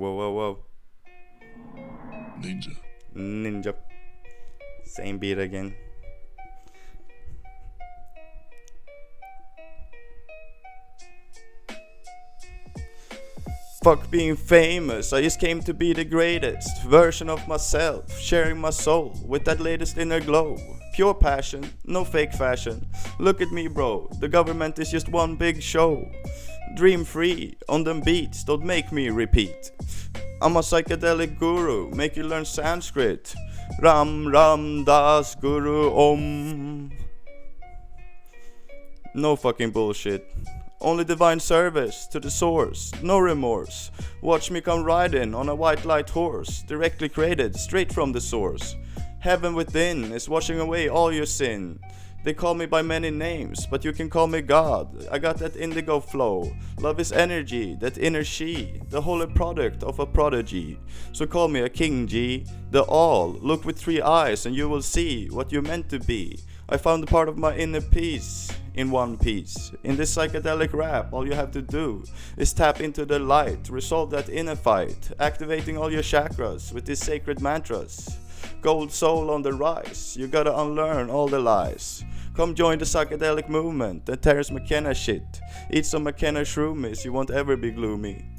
Whoa, whoa, whoa. Ninja. Ninja. Same beat again. Fuck being famous, I just came to be the greatest version of myself, sharing my soul with that latest inner glow. Pure passion, no fake fashion. Look at me, bro, the government is just one big show. Dream free, on them beats, don't make me repeat. I'm a psychedelic guru, make you learn Sanskrit. Ram Ram Das Guru Om. No fucking bullshit. Only divine service to the source, no remorse. Watch me come riding on a white light horse, directly created straight from the source. Heaven within is washing away all your sin. They call me by many names, but you can call me God. I got that indigo flow. Love is energy, that inner she, the holy product of a prodigy. So call me a king G, the all. Look with 3 eyes and you will see what you're meant to be. I found a part of my inner peace in one piece. In this psychedelic rap, all you have to do is tap into the light, resolve that inner fight, activating all your chakras with these sacred mantras. Gold soul on the rise, you gotta unlearn all the lies. Come join the psychedelic movement, that Terrence McKenna shit. Eat some McKenna shroomies, you won't ever be gloomy.